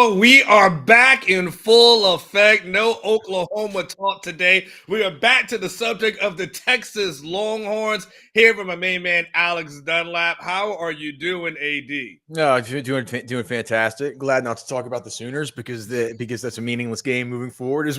Oh, we are back in full effect. No Oklahoma talk today. We are back to the subject of the Texas Longhorns. Here from my main man, Alex Dunlap. How are you doing, AD? No, doing fantastic. Glad not to talk about the Sooners because that's a meaningless game moving forward as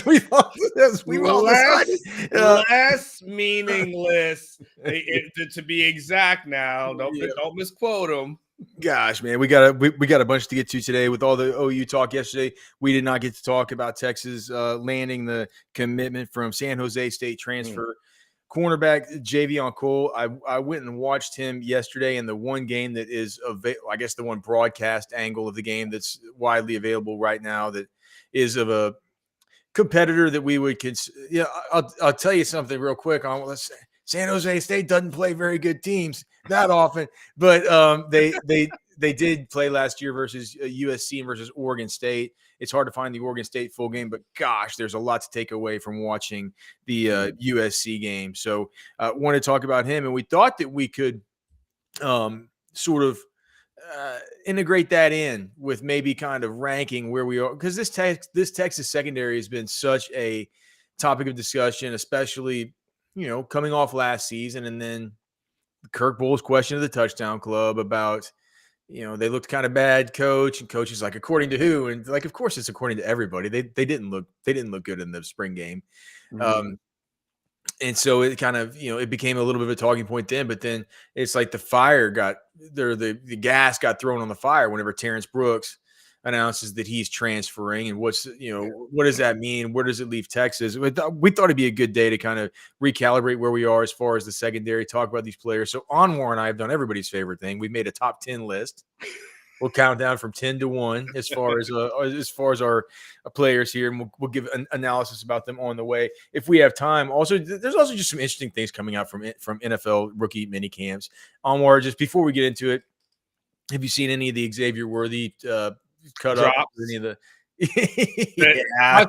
we've all decided. Less meaningless. To be exact now. Yeah. Don't misquote them. Gosh, man, we got a bunch to get to today with all the OU talk yesterday. We did not get to talk about Texas landing the commitment from San Jose State transfer cornerback Javion Cole. I went and watched him yesterday in the one game that is I guess the one broadcast angle of the game that's widely available right now that is of a competitor that we would consider. Yeah, I'll tell you something real quick on let's say San Jose State doesn't play very good teams that often, but they did play last year versus USC and versus Oregon State. It's hard to find the Oregon State full game, but gosh, there's a lot to take away from watching the USC game. So want to talk about him, and we thought that we could sort of integrate that in with maybe kind of ranking where we are, because this Texas secondary has been such a topic of discussion, especially coming off last season, and then Kirk Bohl's question to the Touchdown Club about they looked kind of bad, coach, and coach is like, according to who? And like, of course it's according to everybody. They didn't look good in the spring game. And so it kind of, it became a little bit of a talking point then, but then it's like the gas got thrown on the fire whenever Terrence Brooks announces that he's transferring. And what does that mean? Where does it leave Texas? We thought it'd be a good day to kind of recalibrate where we are as far as the secondary, talk about these players. So Anwar and I have done everybody's favorite thing. We've made a top 10 list. We'll count down from 10 to 1 as far as our players here, and we'll give an analysis about them on the way if we have time. Also, there's also just some interesting things coming out from NFL rookie mini camps. Anwar, just before we get into it, have you seen any of the Xavier Worthy cut up? Any of the I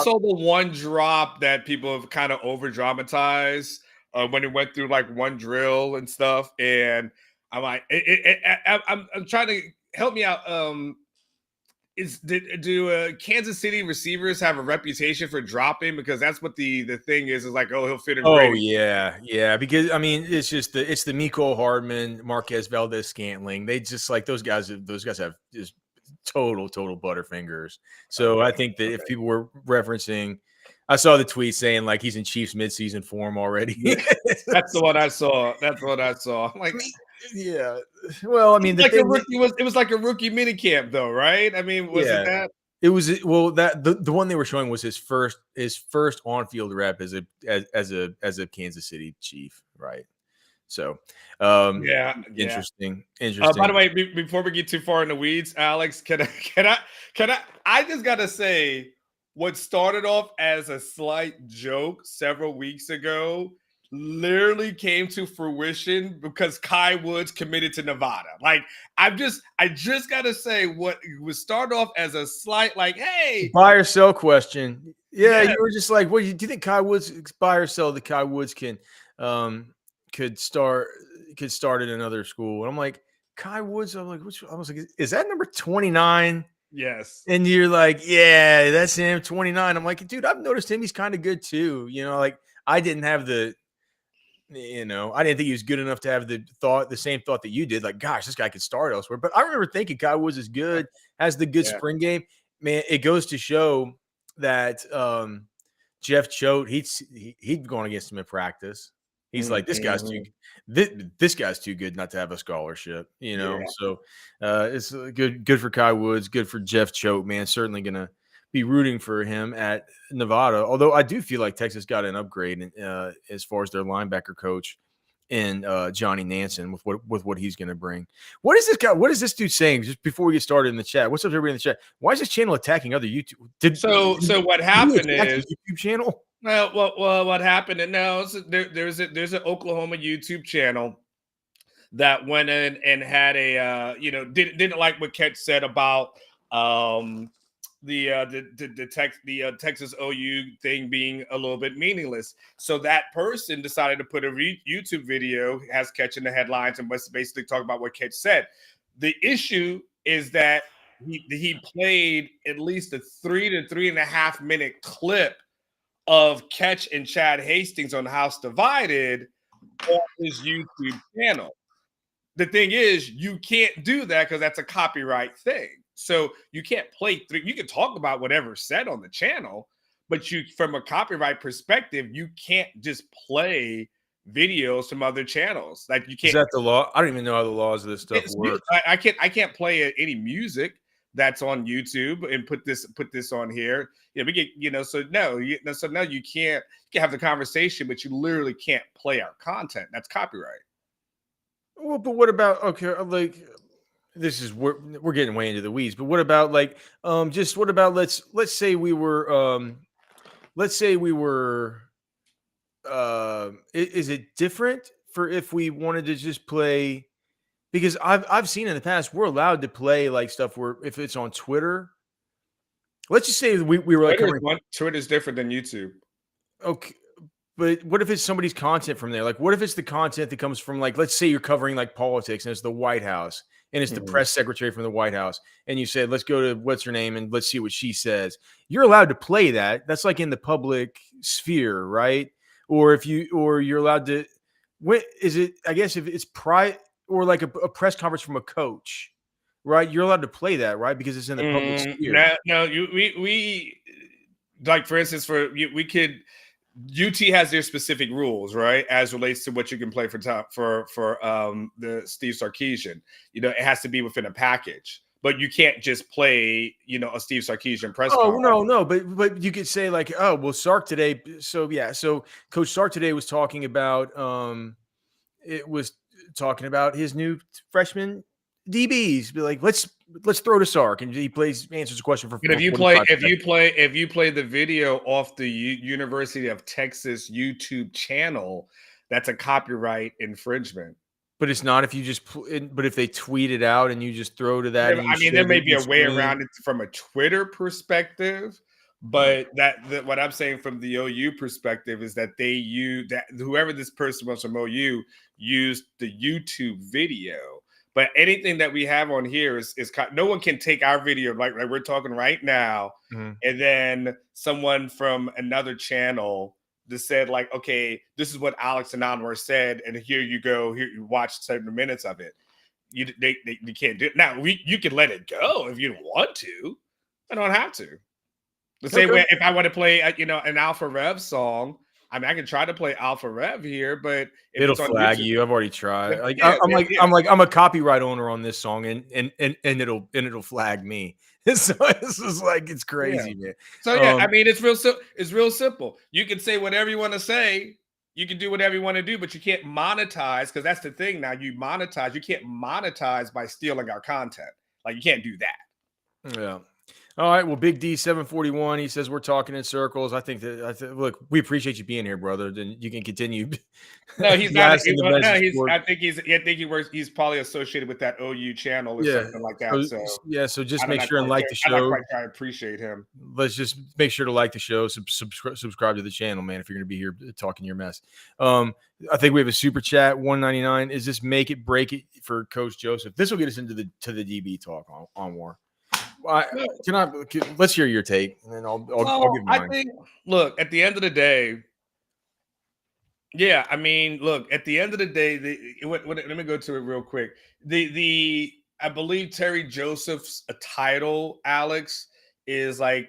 saw the one drop that people have kind of over dramatized when it went through like one drill and stuff, and I'm like, I'm trying to help me out. Do Kansas City receivers have a reputation for dropping? Because that's what the thing is like, oh, he'll fit in. Oh yeah. Because I mean, it's just the Mecole Hardman, Marquez Valdez-Scantling. They just like those guys have just total butterfingers. So I think that if people were referencing, I saw the tweet saying like he's in Chiefs midseason form already. That's the one I saw. I'm like, yeah. Well, I mean, it was like a rookie minicamp, though, right? I mean, was it that? It was that the one they were showing was his first on field rep as a Kansas City Chief, right? So, interesting. By the way, before we get too far in the weeds, Alex, can I? I just gotta say, what started off as a slight joke several weeks ago literally came to fruition because Kai Woods committed to Nevada. Like, I just gotta say, what was started off as a slight, like, hey, buy or sell question. Yeah, you were just like, what do you think Kai Woods buy or sell that Kai Woods could start at another school? And I'm like, Kai Woods, I was like, is that number 29? Yes. And you're like, yeah, that's him, 29. I'm like, dude, I've noticed him. He's kind of good too. Like I didn't have I didn't think he was good enough to have the same thought that you did. Like, gosh, this guy could start elsewhere. But I remember thinking Kai Woods is good, has the good spring game. Man, it goes to show that Jeff Choate, he'd gone against him in practice. He's like, this guy's too good not to have a scholarship, So it's good for Kai Woods, good for Jeff Choate, man. Certainly gonna be rooting for him at Nevada. Although I do feel like Texas got an upgrade as far as their linebacker coach in Johnny Nansen with what he's going to bring. What is this guy? What is this dude saying? Just before we get started in the chat, what's up, everybody in the chat? Why is this channel attacking other YouTube? So what happened is YouTube channel. Well, what happened? And now there's an Oklahoma YouTube channel that went in and had a didn't like what Ketch said about the Texas OU thing being a little bit meaningless. So that person decided to put a YouTube video, has Ketch in the headlines, and was basically talking about what Ketch said. The issue is that he played at least a 3 to 3.5 minute clip of Catch and Chad Hastings on House Divided on his YouTube channel. The thing is, you can't do that because that's a copyright thing. So you can't play through. You can talk about whatever's said on the channel, but from a copyright perspective, you can't just play videos from other channels. Like you can't. Is that the law? I don't even know how the laws of this stuff work. I can't play any music that's on YouTube and put this on here. We get so no, so now you can't. You can have the conversation, but you literally can't play our content. That's copyright. Well, but what about like this is we're getting way into the weeds, but what about like just what about let's say we were is it different for if we wanted to just play, because I've seen in the past we're allowed to play like stuff where if it's on Twitter, let's just say we were like Twitter's different than YouTube. Okay. But what if it's somebody's content from there? Like, what if it's the content that comes from, like, let's say you're covering like politics and it's the White House and it's the press secretary from the White House, and you said, let's go to what's her name and let's see what she says. You're allowed to play that. That's like in the public sphere, right? Or you're allowed to. What is it? I guess if it's private or like a press conference from a coach, right? You're allowed to play that, right? Because it's in the public sphere. No, we like, for instance, we could. UT has their specific rules, right, as relates to what you can play for the Steve Sarkisian. It has to be within a package, but you can't just play, a Steve Sarkisian press conference. No, but you could say like, oh, well, Sark today. So yeah, so Coach Sark today was talking about his new freshman DBs. Be like, let's throw to Sark, and he answers a question for. But if you play the video off the University of Texas YouTube channel, that's a copyright infringement. But it's not if you just. But if they tweet it out and you just throw to that. I mean, there may be a way around it from a Twitter perspective, but what I'm saying from the OU perspective is that whoever this person was from OU used the YouTube video. But anything that we have on here is no one can take our video like we're talking right now, and then someone from another channel just said like, okay, this is what Alex and Anwar said, and here you go, here you watch 7 minutes of it. You can't do it now. You can let it go if you don't want to. I don't have to. The same way if I want to play an Alpha Rev song. I mean, I can try to play Alpha Rev here, but it'll flag you. I've already tried. I'm a copyright owner on this song, and it'll flag me. So this is like, it's crazy, man. So I mean, it's real simple. You can say whatever you want to say. You can do whatever you want to do, but you can't monetize, because that's the thing now. You monetize. You can't monetize by stealing our content. Like, you can't do that. Yeah. All right. Well, Big D 741. He says we're talking in circles. I think look, we appreciate you being here, brother. Then you can continue. No, he's not. I think he's probably associated with that OU channel or something like that. So just make sure and like the show. I appreciate him. Let's just make sure to like the show. Subscribe to the channel, man. If you're going to be here talking your mess. I think we have a super chat 199. Is this make it break it for Coach Joseph? This will get us into the DB talk on war. Let's hear your take, and then I'll give mine. I think, look, at the end of the day, at the end of the day, let me go to it real quick. I believe Terry Joseph's title, Alex, is like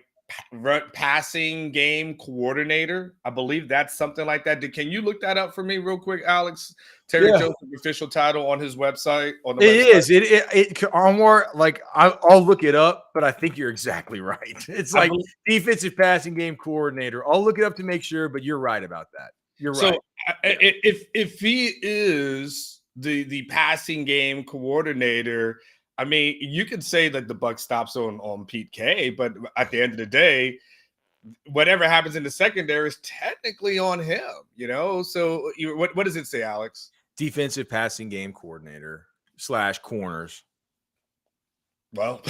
passing game coordinator. I believe that's something like that. Can you look that up for me real quick, Alex? Terry Joseph's official title on his website. Anwar, like I'll look it up, but I think you're exactly right. It's like defensive passing game coordinator. I'll look it up to make sure, but you're right about that. You're right. So if he is the passing game coordinator, I mean, you could say that the buck stops on Pete K, but at the end of the day, whatever happens in the secondary is technically on him, So what does it say, Alex? Defensive passing game coordinator / corners. Well,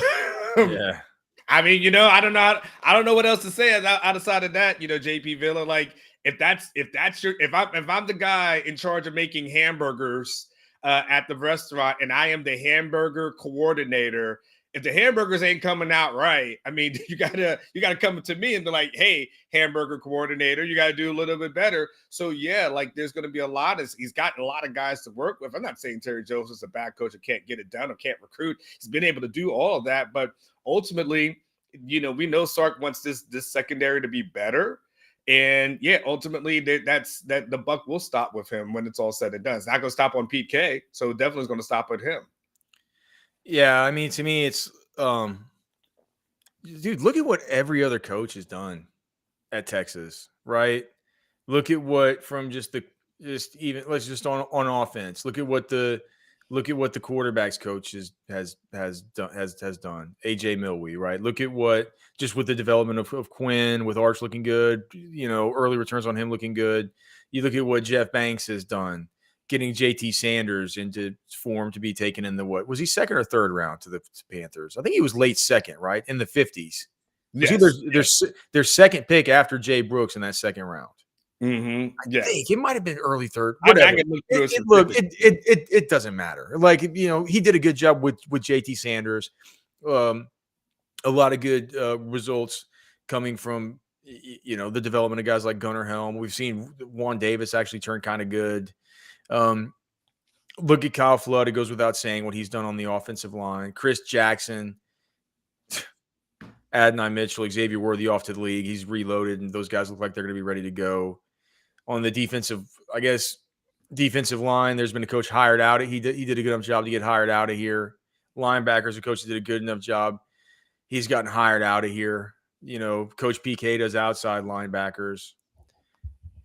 yeah. I mean, I don't know what else to say outside of that. JP Villa, like if I'm the guy in charge of making hamburgers at the restaurant, and I am the hamburger coordinator, if the hamburgers ain't coming out right, I mean, you gotta come to me and be like, hey, hamburger coordinator, you gotta do a little bit better. So yeah, like there's gonna be a lot of he's got a lot of guys to work with. I'm not saying Terry Jones is a bad coach or can't get it done or can't recruit. He's been able to do all of that, but ultimately, we know Sark wants this secondary to be better. And yeah, ultimately that's the buck will stop with him when it's all said and done. It's not going to stop on Pete K, so it definitely is going to stop with him. Yeah, I mean, to me, it's dude, look at what every other coach has done at Texas, right? Look at what from just even let's just on offense. Look at what the quarterbacks coach has done. AJ Milwee, right? Look at what just with the development of Quinn, with Arch looking good, early returns on him looking good. You look at what Jeff Banks has done, getting JT Sanders into form to be taken in the what was he second or third round to the Panthers? I think he was late second, right? In the 50s. Yes. Their second pick after Jay Brooks in that second round. Mm-hmm. Yes. I think it might have been early third. Whatever. It doesn't matter. Like, he did a good job with JT Sanders. A lot of good results coming from, the development of guys like Gunnar Helm. We've seen Juan Davis actually turn kind of good. Look at Kyle Flood. It goes without saying what he's done on the offensive line. Chris Jackson, Adonai Mitchell, Xavier Worthy off to the league. He's reloaded, and those guys look like they're going to be ready to go. On the defensive line, there's been a coach hired out. He did a good enough job to get hired out of here. Linebackers, the coach did a good enough job. He's gotten hired out of here. Coach PK does outside linebackers.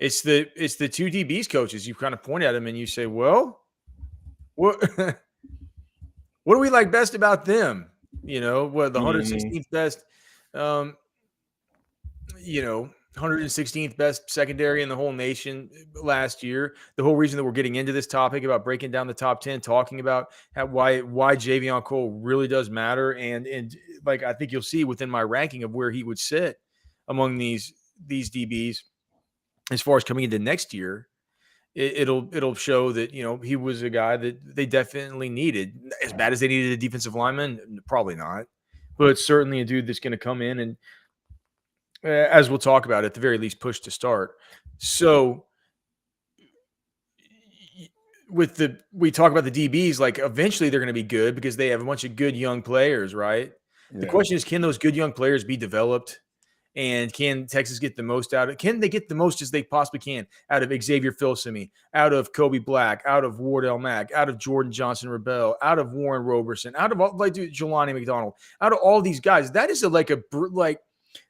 It's the two DBs coaches. You kind of point at them and you say, well, what do we like best about them? What the 116th best, 116th best secondary in the whole nation last year. The whole reason that we're getting into this topic about breaking down the top 10, talking about why Javion Cole really does matter. And like, I think you'll see within my ranking of where he would sit among these DBs as far as coming into next year, it'll show that, he was a guy that they definitely needed. As bad as they needed a defensive lineman, probably not, but certainly a dude that's going to come in and, as we'll talk about, at the very least, push to start. So we talk about the DBs, like eventually they're going to be good because they have a bunch of good young players, right? Yeah. The question is, can those good young players be developed? And can Texas get the most out of it? Can they get the most as they possibly can out of Xavier Filsaime, out of Kobe Black, out of Wardell Mack, out of Jordan Johnson-Rebel, out of Warren Roberson, out of Jelani McDonald, out of all these guys? That is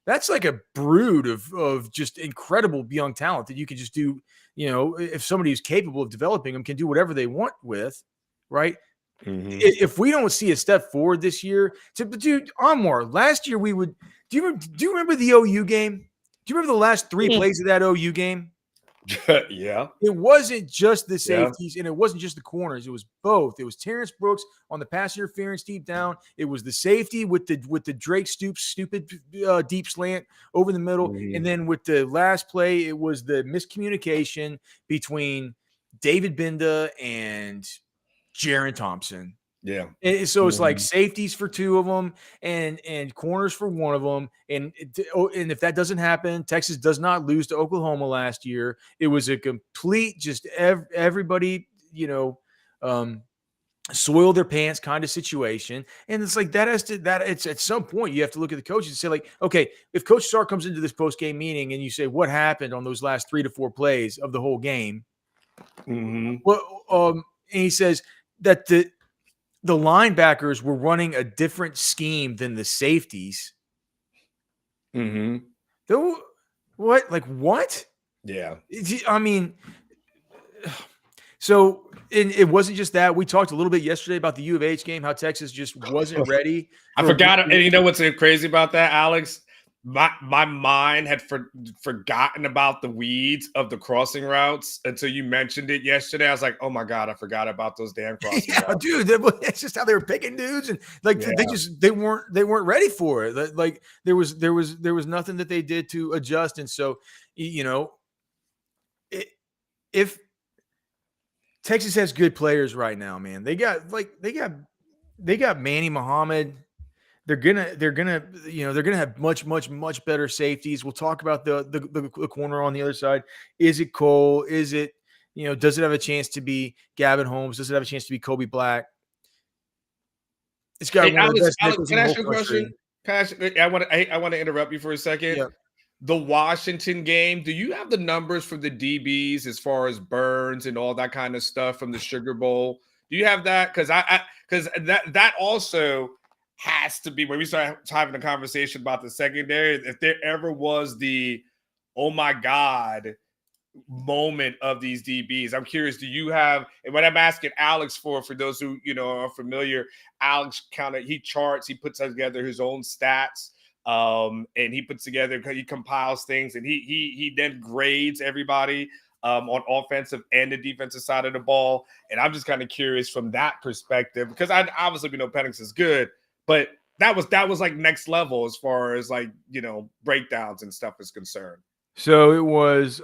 that's like a brood of just incredible young talent that you can just do, if somebody who's capable of developing them can do whatever they want with, right? Mm-hmm. If we don't see a step forward this year, dude, Anwar, last year we would. Do you remember the OU game? Do you remember the last three plays of that OU game? Yeah. It wasn't just the safeties, and it wasn't just the corners. It was both. It was Terrence Brooks on the pass interference deep down. It was the safety with the Drake Stoops stupid deep slant over the middle. Mm-hmm. And then with the last play, it was the miscommunication between David Binda and Jaron Thompson. Yeah. And so it's like safeties for two of them and corners for one of them. And if that doesn't happen, Texas does not lose to Oklahoma last year. It was a complete, just everybody, soil their pants kind of situation. And it's like it's at some point you have to look at the coaches and say, like, okay, if Coach Sark comes into this post-game meeting and you say, what happened on those last 3 to 4 plays of the whole game? Mm-hmm. Well, and he says that the linebackers were running a different scheme than the safeties. Mm-hmm. What? Like what? Yeah. I mean, so it wasn't just that. We talked a little bit yesterday about the U of H game, how Texas just wasn't ready. I forgot. And you know what's crazy about that, Alex? My mind had forgotten about the weeds of the crossing routes until you mentioned it yesterday. I was like, oh my God, I forgot about those damn crossing routes. Dude, that's just how they were picking dudes. And like, they weren't ready for it. Like there was nothing that they did to adjust. And so, if Texas has good players right now, man, they got Manny Muhammad, they're gonna have much better safeties. We'll talk about the corner on the other side. Is it Cole? Is it, does it have a chance to be Gavin Holmes? Does it have a chance to be Kobe Black? It's got Hey, one of the best Alex, nickels in can the I whole ask you a question? country. I want to interrupt you for a second. Yeah. The Washington game, do you have the numbers for the DBs as far as Burns and all that kind of stuff from the Sugar Bowl? Do you have that? Because that also has to be when we start having a conversation about the secondary. If there ever was the oh my god moment of these DBs. I'm curious, do you have, and what I'm asking Alex for those who are familiar, Alex he charts, he puts together his own stats. And he compiles things, and he then grades everybody on offensive and the defensive side of the ball. And I'm just kind of curious from that perspective, because I obviously we know Penix is good, but that was like next level as far as like breakdowns and stuff is concerned. So it was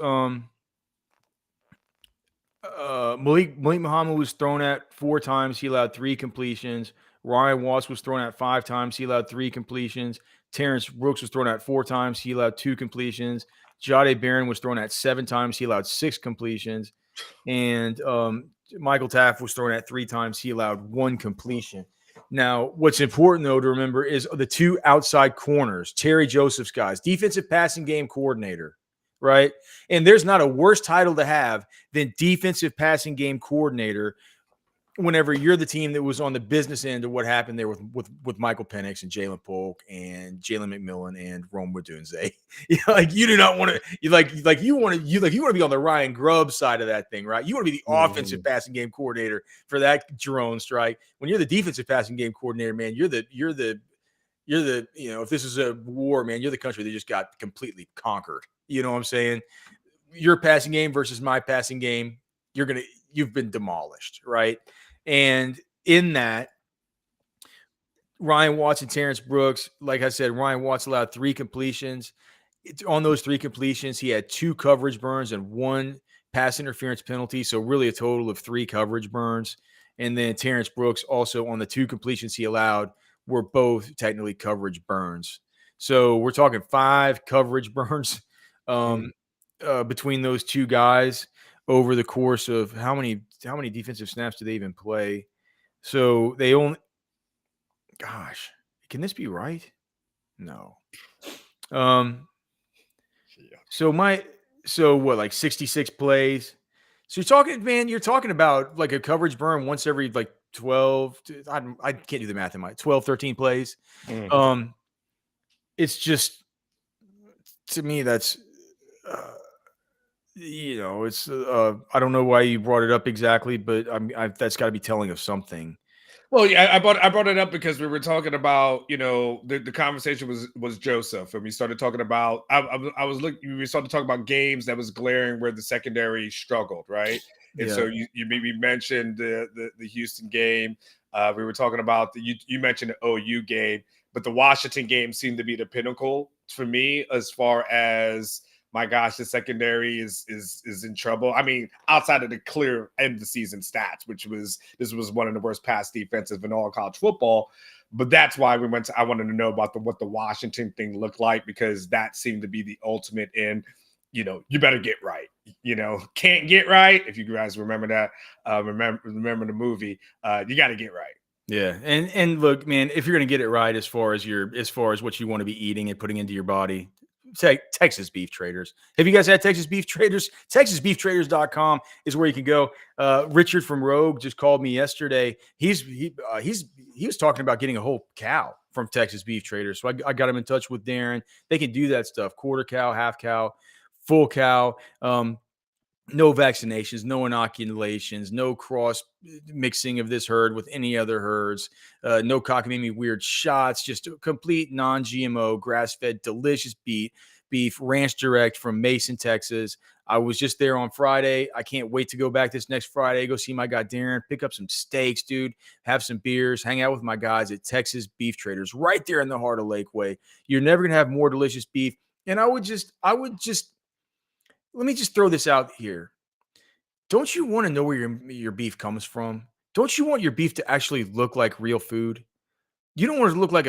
Malik Muhammad was thrown at 4 times. He allowed 3 completions. Ryan Watts was thrown at 5 times. He allowed 3 completions. Terrence Brooks was thrown at 4 times. He allowed 2 completions. Jahdae Barron was thrown at 7 times. He allowed 6 completions. And Michael Taft was thrown at 3 times. He allowed 1 completion. Now, what's important, though, to remember is the 2 outside corners, Terry Joseph's guys, defensive passing game coordinator, right? And there's not a worse title to have than defensive passing game coordinator whenever you're the team that was on the business end of what happened there with Michael Penix and Jalen Polk and Jalen McMillan and Rome Odunze. Like you do not want to you want to be on the Ryan Grubb side of that thing, right? You want to be the offensive passing game coordinator for that drone strike. When you're the defensive passing game coordinator, man, you're the if this is a war, man, you're the country that just got completely conquered. You know what I'm saying? Your passing game versus my passing game, you've been demolished, right? And in that, Ryan Watts and Terrence Brooks, like I said, Ryan Watts allowed 3 completions. On those 3 completions, he had 2 coverage burns and 1 pass interference penalty. So really a total of 3 coverage burns. And then Terrence Brooks also on the 2 completions he allowed were both technically coverage burns. So we're talking 5 coverage burns between those 2 guys over the course of how many defensive snaps do they even play? So they only, gosh, can this be right? No. So what, like 66 plays? So you're talking about like a coverage burn once every like 12, I can't do the math in my 12, 13 plays. It's just, to me, that's, it's I don't know why you brought it up exactly, but that's got to be telling of something. Well, yeah, I brought it up because we were talking about the conversation was Joseph, and we started talking about I was looking we started talking about games that was glaring where the secondary struggled, right? And so you maybe mentioned the Houston game. We were talking about you mentioned the OU game, but the Washington game seemed to be the pinnacle for me as far as my gosh, the secondary is in trouble. I mean, outside of the clear end of the season stats, this was one of the worst pass defenses in all college football. But that's why I wanted to know about what the Washington thing looked like, because that seemed to be the ultimate in, you better get right. Can't get right. If you guys remember that, remember the movie, you got to get right. Yeah, and look, man, if you're gonna get it right as far as what you want to be eating and putting into your body, Texas Beef Traders. Have you guys had Texas Beef Traders? TexasBeefTraders.com is where you can go. Richard from Rogue just called me yesterday. He was talking about getting a whole cow from Texas Beef Traders. So I got him in touch with Darren. They can do that stuff: quarter cow, half cow, full cow. No vaccinations, no inoculations, no cross mixing of this herd with any other herds, no cockamamie weird shots, just a complete non-GMO, grass-fed, delicious beef, ranch direct from Mason, Texas. I was just there on Friday. I can't wait to go back this next Friday, go see my guy Darren, pick up some steaks, dude, have some beers, hang out with my guys at Texas Beef Traders right there in the heart of Lakeway. You're never going to have more delicious beef. And I would just let me just throw this out here. Don't you want to know where your beef comes from? Don't you want your beef to actually look like real food? You don't want it to look like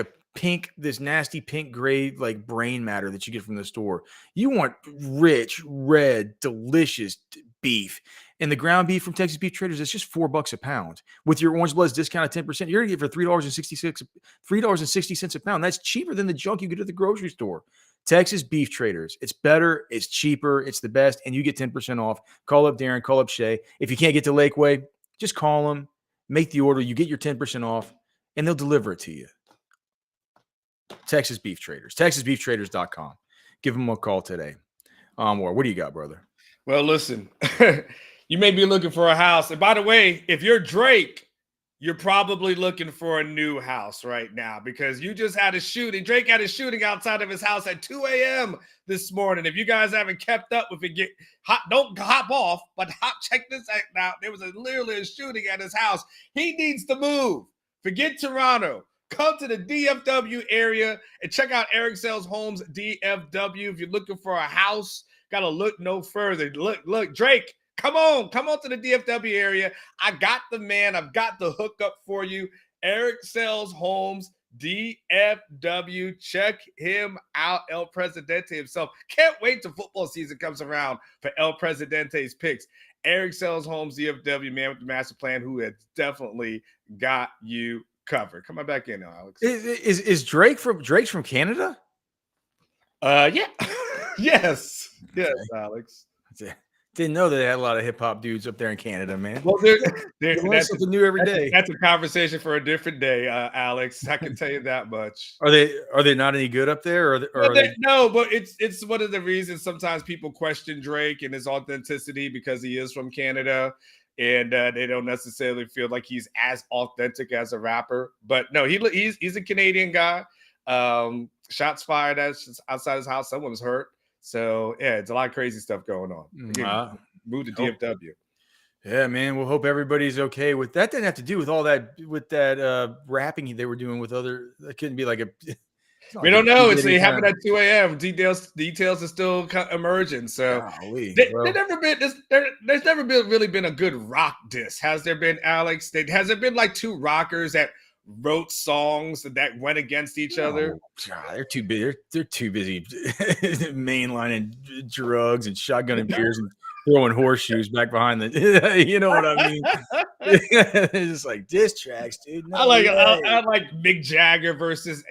this nasty pink gray like brain matter that you get from the store. You want rich, red, delicious beef. And the ground beef from Texas Beef Traders is just $4 a pound. With your Orange Bloods discount at 10%, you're gonna get it for $3.60 a pound. That's cheaper than the junk you get at the grocery store. Texas Beef Traders. It's better, it's cheaper, it's the best, and you get 10% off. Call up Darren, call up Shay. If you can't get to Lakeway, just call them, make the order, you get your 10% off, and they'll deliver it to you. Texas Beef Traders, TexasBeefTraders.com. Give them a call today. What do you got, brother? Well, listen, you may be looking for a house. And by the way, if you're Drake, you're probably looking for a new house right now because you just had a shooting. Drake had a shooting outside of his house at 2 a.m. this morning. If you guys haven't kept up with it, don't hop off, but check this out. There was literally a shooting at his house. He needs to move. Forget Toronto. Come to the DFW area and check out Eric Sells Homes DFW. If you're looking for a house, gotta look no further. Look, Drake, come on to the DFW area. I got the man. I've got the hookup for you. Eric Sells Homes DFW. Check him out. El Presidente himself. Can't wait till football season comes around for El Presidente's picks. Eric Sells Homes DFW, man with the master plan, who has definitely got you covered. Come on back in now, Alex. Is Drake's from Canada? Yeah. Yes, okay. Alex. Didn't know that they had a lot of hip hop dudes up there in Canada, man. Well, that's something new every day. That's a conversation for a different day, Alex. I can tell you that much. Are they not any good up there? No, but it's one of the reasons sometimes people question Drake and his authenticity because he is from Canada. And they don't necessarily feel like he's as authentic as a rapper. But no, he's a Canadian guy. Shots fired outside his house. Someone was hurt. So, yeah, it's a lot of crazy stuff going on. Move to DFW. Yeah, man. We'll hope everybody's okay with that. Didn't have to do with all that, with that rapping they were doing with other. That couldn't be like a. We don't know. It happened at 2 a.m. Details are still emerging. So there's never really been a good rock diss. Has there been, Alex? Has there been like two rockers that wrote songs that went against each other? They're too busy. They're too busy mainlining drugs and shotgunning beers and throwing horseshoes back behind the. You know what I mean? It's just like diss tracks, dude. I like Mick Jagger versus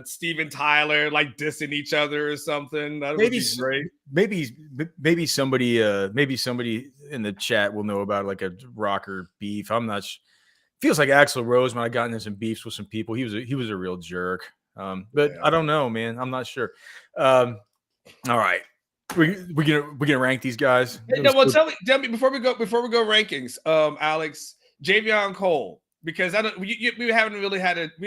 Steven Tyler like dissing each other or something. That would be great. Maybe somebody in the chat will know about like a rocker beef. I'm not. Feels like Axl Rose when I got into some beefs with some people. He was a real jerk. But yeah. I don't know, man. I'm not sure. All right. We gonna rank these guys. Tell me before we go rankings, Alex, Javion Cole, because we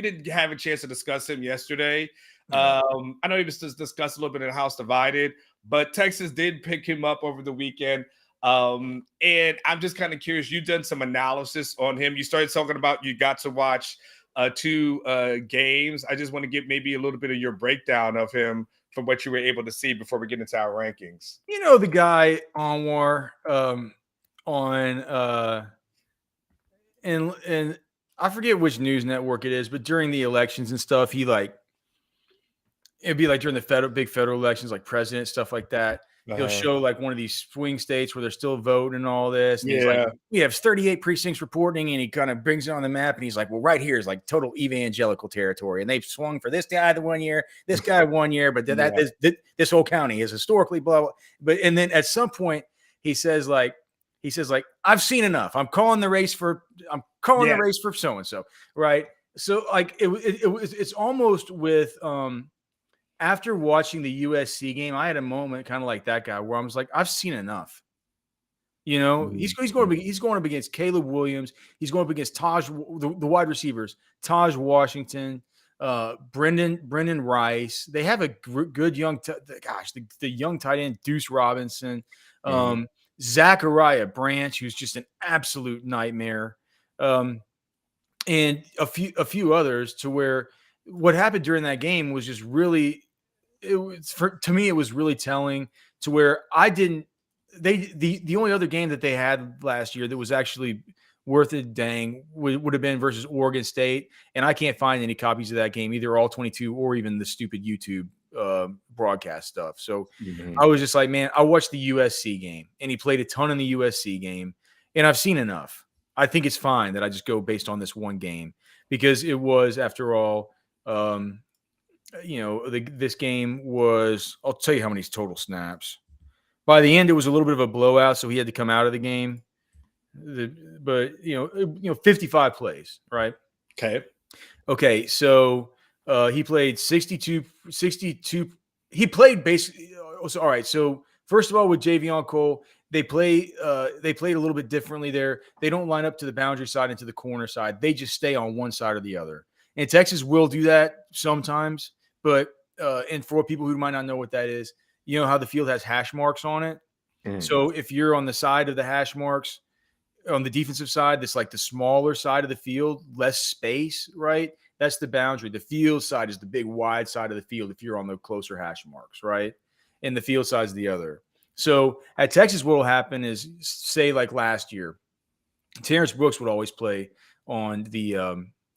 didn't have a chance to discuss him yesterday. I know he was discussed a little bit in House Divided, but Texas did pick him up over the weekend. And I'm just kind of curious. You've done some analysis on him. You started talking about you got to watch 2 games. I just want to get maybe a little bit of your breakdown of him from what you were able to see before we get into our rankings. You know, the guy Anwar and I forget which news network it is, but during the elections and stuff, it'd be like during the big federal elections, like president, stuff like that. He'll show like one of these swing states where they're still voting and all this. And he's like, we have 38 precincts reporting, and he kind of brings it on the map. And he's like, well, right here is like total evangelical territory. And they've swung for this guy the 1 year, this guy 1 year, but this whole county is historically blah, blah. But and then at some point he says like, I've seen enough. I'm calling the race for so-and-so. Right. So like it's almost with after watching the USC game, I had a moment kind of like that guy where I was like, I've seen enough. You know, he's going up against Caleb Williams. He's going up against the wide receivers, Taj Washington, Brendan Rice. They have a good young, the young tight end, Deuce Robinson, Zachariah Branch, who's just an absolute nightmare, and a few others. To where what happened during that game was just really. To me, it was really telling to where I didn't. The only other game that they had last year that was actually worth a dang would have been versus Oregon State. And I can't find any copies of that game, either all 22 or even the stupid YouTube broadcast stuff. So I was just like, man, I watched the USC game, and he played a ton in the USC game, and I've seen enough. I think it's fine that I just go based on this one game because it was, after all, this game was, I'll tell you how many total snaps. By the end, it was a little bit of a blowout, so he had to come out of the game. But 55 plays, right? Okay, so he played 62. He played basically. All right, so first of all, with Javion Cole, they played a little bit differently there. They don't line up to the boundary side and to the corner side. They just stay on one side or the other. And Texas will do that sometimes, but and for people who might not know what that is, you know how the field has hash marks on it. So if you're on the side of the hash marks, on the defensive side, that's like the smaller side of the field, less space, right? That's the boundary. The field side is the big wide side of the field if you're on the closer hash marks, right? And the field side is the other. So at Texas, what will happen is, say like last year, Terrence Brooks would always play on the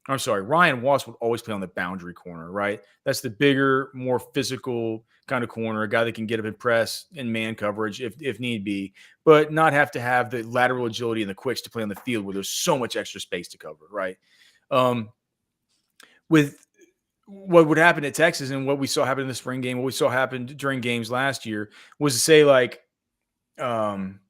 Ryan Watts would always play on the boundary corner, right? That's the bigger, more physical kind of corner, a guy that can get up and press in man coverage if need be, but not have to have the lateral agility and the quicks to play on the field where there's so much extra space to cover, right? With what would happen at Texas and what we saw happen in the spring game, what we saw happen during games last year was to say like Gavin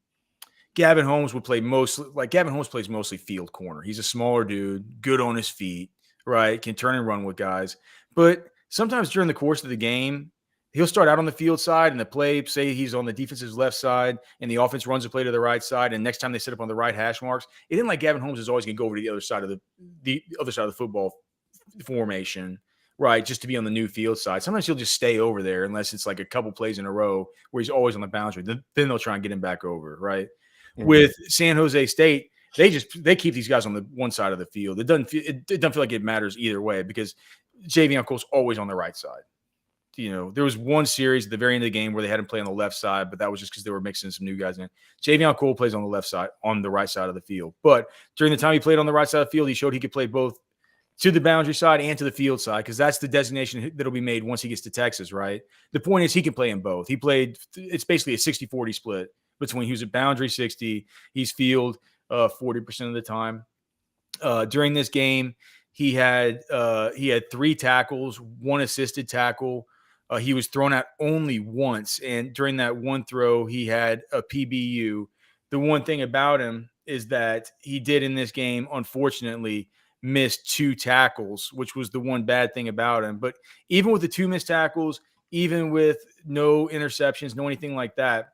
Holmes would play Gavin Holmes plays mostly field corner. He's a smaller dude, good on his feet, right? Can turn and run with guys. But sometimes during the course of the game, he'll start out on the field side and the play, say he's on the defense's left side and the offense runs a play to the right side. And next time they set up on the right hash marks, it isn't like Gavin Holmes is always going to go over to the other side of the football formation, right? Just to be on the new field side. Sometimes he'll just stay over there unless it's like a couple plays in a row where he's always on the boundary. Then they'll try and get him back over, right? With San Jose State, they keep these guys on the one side of the field. It doesn't feel like it matters either way because Javion Cole's always on the right side. There was one series at the very end of the game where they had him play on the left side, but that was just because they were mixing some new guys in. Javion Cole plays on the left side, on the right side of the field. But during the time he played on the right side of the field, he showed he could play both to the boundary side and to the field side because that's the designation that'll be made once he gets to Texas, right? The point is he can play in both. It's basically a 60-40 split between he was at boundary 60, he's field 40% of the time. During this game, he had 3 tackles, 1 assisted tackle. He was thrown out only once, and during that one throw, he had a PBU. The one thing about him is that he did in this game, unfortunately, missed 2 tackles, which was the one bad thing about him. But even with the 2 missed tackles, even with no interceptions, no anything like that,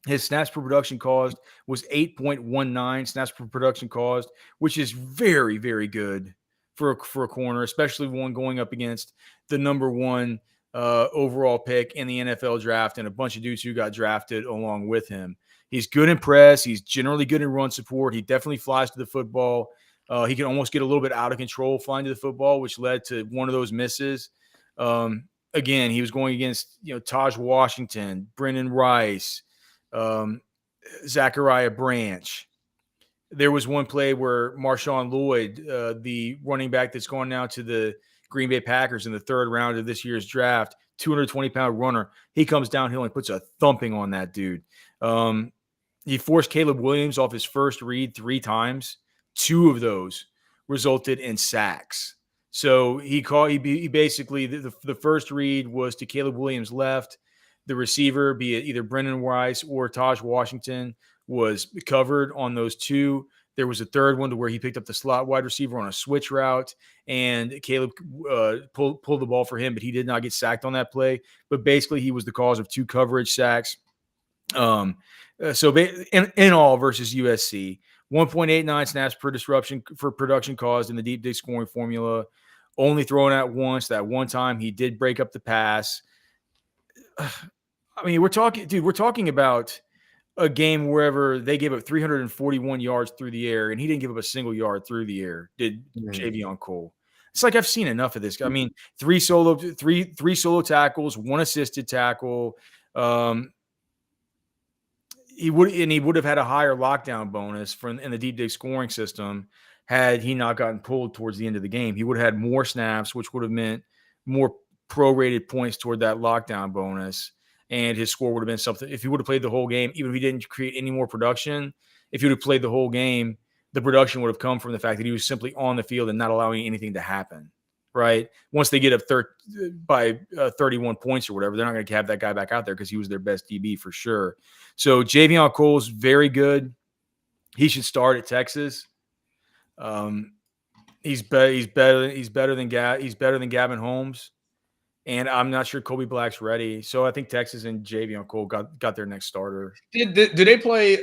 his snaps per production caused was 8.19 snaps per production caused, which is very, very good for a corner, especially one going up against the number 1 overall pick in the NFL draft and a bunch of dudes who got drafted along with him. He's good in press. He's generally good in run support. He definitely flies to the football. He can almost get a little bit out of control flying to the football, which led to one of those misses. Again, he was going against Taj Washington, Brendan Rice, Zachariah Branch. There was one play where Marshawn Lloyd, the running back that's gone now to the Green Bay Packers in the 3rd round of this year's draft, 220-pound runner, he comes downhill and puts a thumping on that dude. He forced Caleb Williams off his first read 3 times. 2 of those resulted in sacks. So he basically the first read was to Caleb Williams' left. The receiver, be it either Brendan Rice or Taj Washington, was covered on those 2. There was a third one to where he picked up the slot wide receiver on a switch route, and Caleb pulled the ball for him, but he did not get sacked on that play. But basically, he was the cause of 2 coverage sacks. So in all versus USC, 1.89 snaps per disruption for production caused in the deep dig scoring formula. Only thrown out once. That one time he did break up the pass. I mean, we're talking about a game wherever they gave up 341 yards through the air, and he didn't give up a single yard through the air, did Javion Cole. It's like I've seen enough of this. I mean, three solo tackles, 1 assisted tackle. he would have had a higher lockdown bonus in the deep dig scoring system had he not gotten pulled towards the end of the game. He would have had more snaps, which would have meant more prorated points toward that lockdown bonus, and his score would have been something. If he would have played the whole game, even if he didn't create any more production, if he would have played the whole game, the production would have come from the fact that he was simply on the field and not allowing anything to happen. Right? Once they get up by 31 points or whatever, they're not going to have that guy back out there because he was their best DB for sure. So Javion Cole's very good. He should start at Texas. He's better than Gavin Holmes, and I'm not sure Kobe Black's ready. So I think Texas and Javion Cole got their next starter. Do they play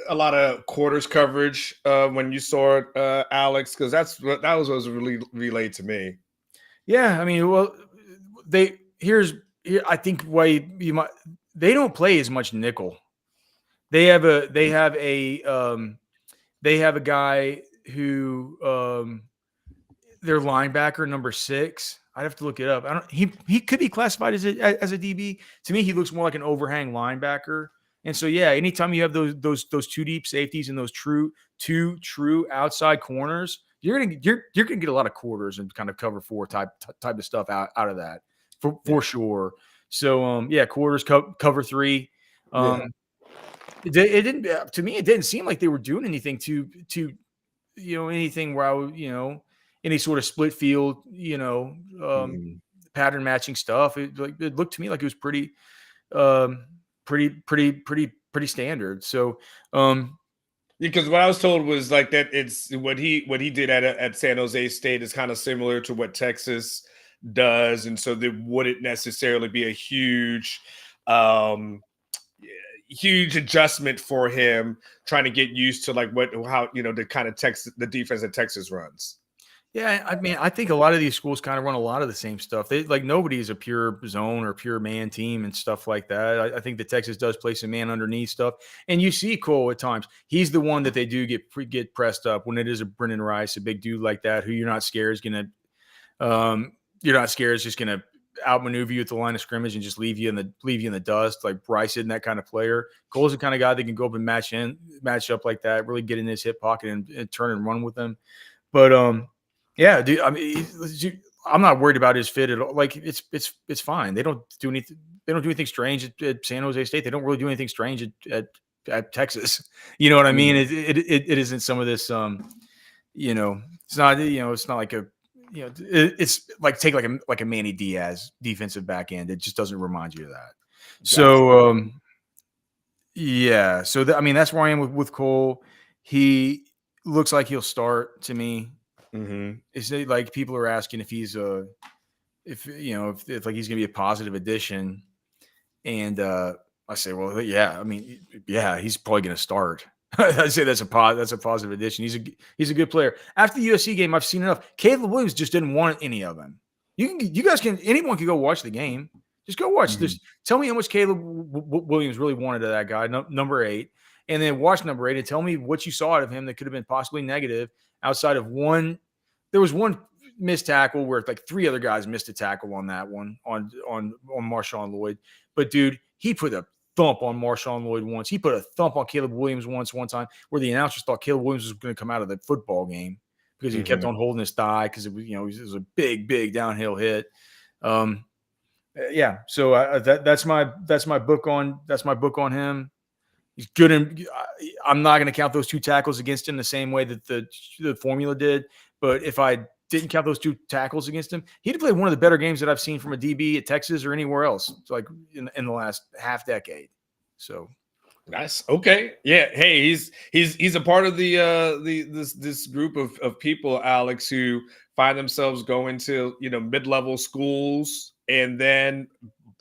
a lot of quarters coverage when you saw it, Alex? Because that was what was really relayed to me. Yeah, I mean, well, I think why they don't play as much nickel. They have a guy who their linebacker number 6. I'd have to look it up. He could be classified as a DB. To me, he looks more like an overhang linebacker. And so, yeah, anytime you have those two deep safeties and those two true outside corners, you're gonna get a lot of quarters and kind of cover 4 type of stuff out of that for sure. So quarters cover 3. It didn't, to me, it didn't seem like they were doing anything to anything where I would, any sort of split field, pattern matching stuff. It looked to me like it was pretty standard. So, because what I was told was like that it's what he did at San Jose State is kind of similar to what Texas does, and so there wouldn't necessarily be a huge adjustment for him trying to get used to the kind of the defense that Texas runs. Yeah, I mean, I think a lot of these schools kind of run a lot of the same stuff. They nobody is a pure zone or pure man team and stuff like that. I think that Texas does play some man underneath stuff, and you see Cole at times. He's the one that they do get pressed up when it is a Brendan Rice, a big dude like that, who you're not scared is just gonna outmaneuver you at the line of scrimmage and just leave you in the dust. Like Bryce isn't that kind of player. Cole's the kind of guy that can go up and match up like that, really get in his hip pocket and turn and run with them. But yeah, dude. I mean, I'm not worried about his fit at all. Like it's fine. They don't do anything. They don't do anything strange at San Jose State. They don't really do anything strange at Texas. You know what I mean? It isn't some of this. It's not. It's not like a. It's like take like a Manny Diaz defensive back end. It just doesn't remind you of that. Gotcha. So yeah. So I mean, that's where I am with Cole. He looks like he'll start to me. Mm-hmm. It's like people are asking if he's if like he's gonna be a positive addition, and I say, well, yeah, I mean, yeah, he's probably gonna start. I'd say that's a positive addition. He's a good player. After the USC game, I've seen enough. Caleb Williams just didn't want any of them. Anyone can go watch the game. Just go watch this. Tell me how much Caleb Williams really wanted of that guy, number 8, and then watch number 8 and tell me what you saw out of him that could have been possibly negative. Outside of one, there was one missed tackle where like 3 other guys missed a tackle on that one on Marshawn Lloyd. But dude, he put a thump on Marshawn Lloyd once. He put a thump on Caleb Williams one time where the announcers thought Caleb Williams was going to come out of the football game because he kept on holding his thigh because it was a big downhill hit. Yeah, so that's my book on him. He's good, and I'm not going to count those 2 tackles against him the same way that the formula did. But if I didn't count those 2 tackles against him, he'd play one of the better games that I've seen from a DB at Texas or anywhere else, like in the last half decade. So nice. Okay. Yeah. Hey, he's a part of this group of people, Alex, who find themselves going to mid-level schools and then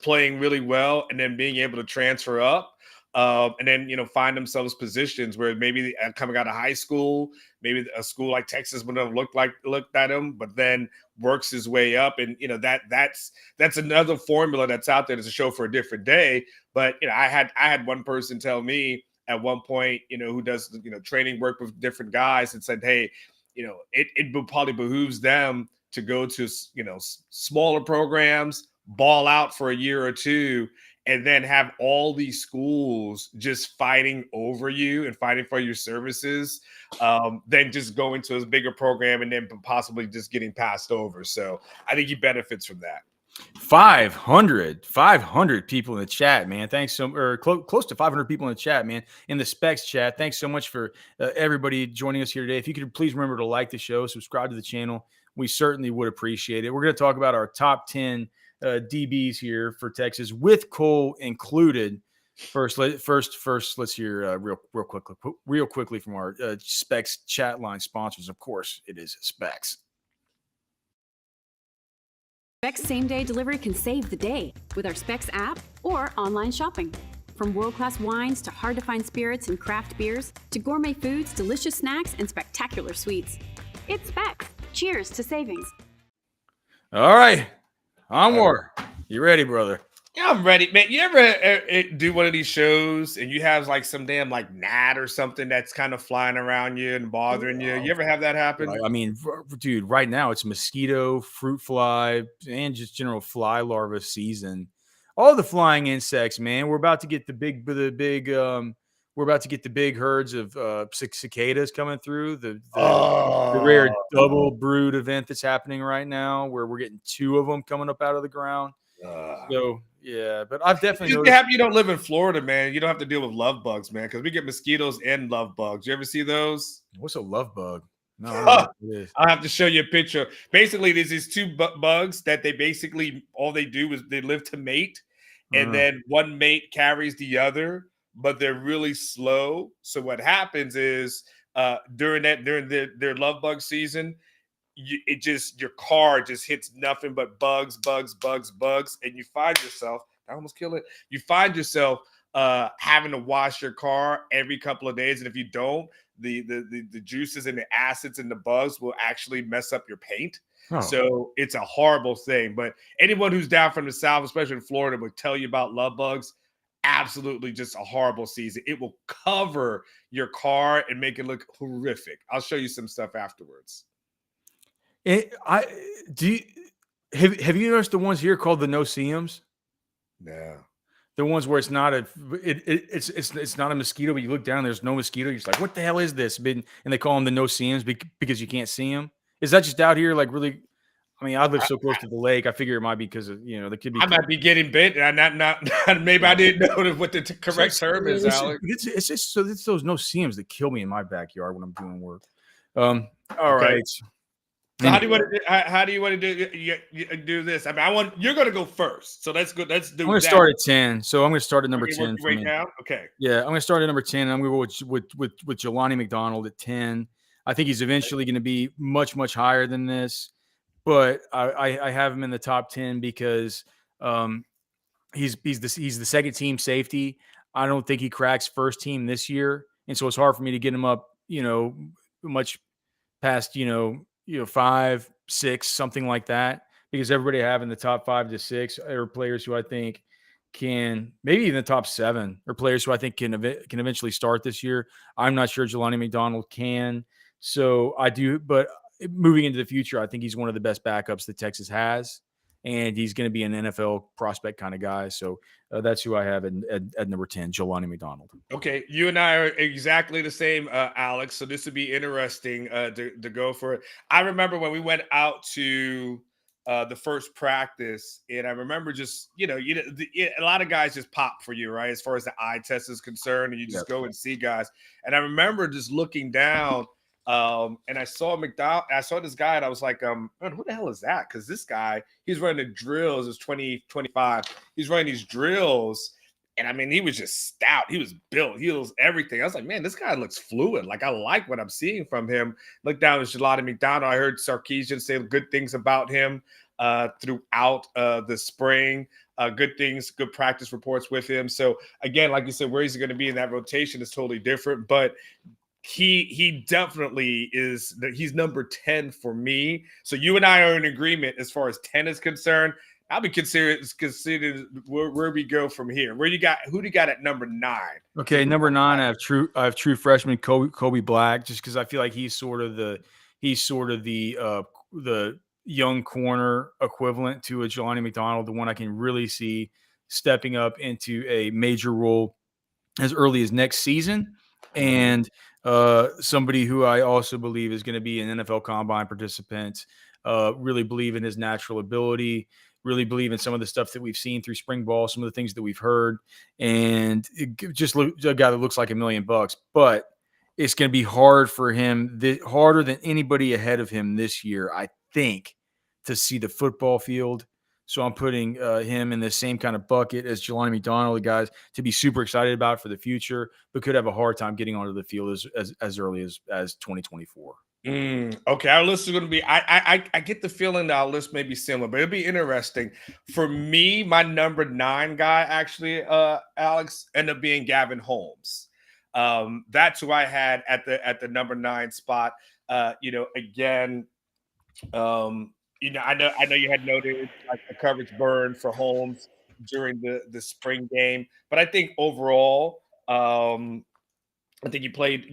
playing really well and then being able to transfer up. And then, find themselves positions where maybe coming out of high school, maybe a school like Texas would have looked at him, but then works his way up. And, that's another formula that's out there. That's a show for a different day. But, I had one person tell me at one point, who does, training work with different guys and said, hey, it probably behooves them to go to, smaller programs, ball out for a year or 2, and then have all these schools just fighting over you and fighting for your services, than just going to a bigger program and then possibly just getting passed over. So I think he benefits from that. 500 people in the chat, man. Thanks close to 500 people in the chat, man. In the specs chat. Thanks so much for everybody joining us here today. If you could please remember to like the show, subscribe to the channel. We certainly would appreciate it. We're going to talk about our top 10 DBs here for Texas with Cole included. First, let's hear real quickly from our specs chat line sponsors. Of course, it is Specs. Specs same-day delivery can save the day with our Specs app or online shopping. From world-class wines to hard-to-find spirits and craft beers to gourmet foods, delicious snacks, and spectacular sweets. It's Specs. Cheers to savings. All right. Onward. You ready, brother? Yeah, I'm ready, man. You ever do one of these shows and you have like some damn like gnat or something that's kind of flying around you and bothering you? You ever have that happen? I mean, dude, right now it's mosquito, fruit fly, and just general fly larva season. All the flying insects, man. We're about to get the big herds of cicadas coming through. The rare double brood event that's happening right now, where we're getting 2 of them coming up out of the ground. So yeah, but I've definitely just happy you don't live in Florida, man. You don't have to deal with love bugs, man, because we get mosquitoes and love bugs. You ever see those? What's a love bug? No, I'll have to show you a picture. Basically, there's these 2 bugs that all they do is they live to mate, and then one mate carries the other, but they're really slow. So what happens is during their love bug season, your car just hits nothing but bugs, and you find yourself, I almost kill it. You find yourself having to wash your car every couple of days, and if you don't, the juices and the acids and the bugs will actually mess up your paint. So it's a horrible thing. But anyone who's down from the South, especially in Florida, will tell you about love bugs. Absolutely just a horrible season. It will cover your car and make it look horrific. I'll show you some stuff afterwards. Have you noticed the ones here called the no-see-ums? No. The ones where it's not it's not a mosquito, but you look down, there's no mosquito. You're just like, what the hell is this? And they call them the no-see-ums because you can't see them. Is that just out here? Like really? I mean, I live so close to the lake. I figure it might be because of, there could be. I might be getting bit, and not maybe I didn't know what the correct term is, Alex. It's those no-see-ums that kill me in my backyard when I'm doing work. All right. So how do you want to do this? I mean, you're going to go first. So let's go. Let's do. I'm going to start at 10. So I'm going to start at number 10. Right now, okay. Yeah, I'm going to start at number 10. And I'm going to go with Jelani McDonald at 10. I think he's eventually going to be much higher than this, but I have him in the top 10 because he's the second team safety. I don't think he cracks first team this year, and so it's hard for me to get him up, much past 5, 6, something like that, because everybody I have in the top 5 to 6 are players who I think can, maybe even the top 7, or players who I think can eventually start this year. I'm not sure Jelani McDonald can. So I do, but moving into the future, I think he's one of the best backups that Texas has, and he's going to be an NFL prospect kind of guy. So that's who I have at number 10, Jelani McDonald. Okay, you and I are exactly the same, Alex. So this would be interesting to go for it. I remember when we went out to the first practice, and I remember just a lot of guys just pop for you, right? As far as the eye test is concerned, and you just go and see guys. And I remember just looking down. And I saw this guy, and I was like, man, who the hell is that? Because this guy, he's running the drills. It's 2025. He's running these drills, and I mean, he was just stout. He was built. He was everything. I was like, man, this guy looks fluid. Like, I like what I'm seeing from him. Look down at Jelani McDonald. I heard Sarkisian say good things about him throughout the spring. Good things, good practice reports with him. So again, like you said, where he's going to be in that rotation is totally different, but he definitely is. He's number 10 for me. So you and I are in agreement as far as 10 is concerned. I'll be considered where we go from here. Who do you got at number 9? Okay, number 9, I have true freshman Kobe Black, just because I feel like he's sort of the young corner equivalent to a Jelani McDonald, the one I can really see stepping up into a major role as early as next season, and somebody who I also believe is going to be an NFL Combine participant. Really believe in his natural ability. Really believe in some of the stuff that we've seen through spring ball, some of the things that we've heard, and a guy that looks like $1 million. But it's going to be hard for him, harder than anybody ahead of him this year, I think, to see the football field. So I'm putting him in the same kind of bucket as Jelani McDonald, the guys to be super excited about for the future, but could have a hard time getting onto the field as early as 2024. Okay, our list is going to be. I get the feeling that our list may be similar, but it'll be interesting. For me, my number 9 guy actually, Alex, ended up being Gavin Holmes. That's who I had at the number 9 spot. Again, I know you had noted like a coverage burn for Holmes during the spring game, but I think overall, I think he played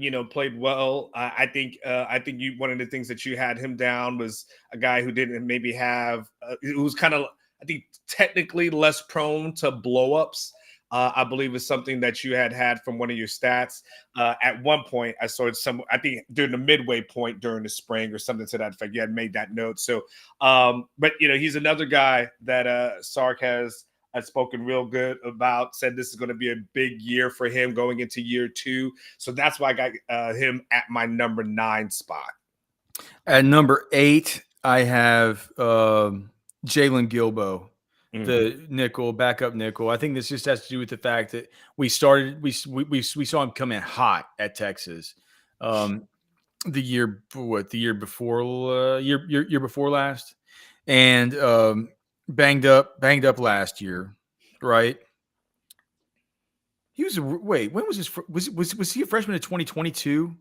well. I think one of the things that you had him down was a guy who didn't maybe have who was kind of, I think, technically less prone to blowups. I believe is something that you had from one of your stats. At one point, I saw I think during the midway point during the spring or something to that effect. You had made that note. So, but he's another guy that Sark has spoken real good about, said this is going to be a big year for him going into year 2. So that's why I got him at my number 9 spot. At number 8, I have Jalen Gilbo, the nickel, backup nickel. I think this just has to do with the fact that we saw him come in hot at Texas. The year before last, and banged up last year, right? He was when was his was he a freshman in 2022?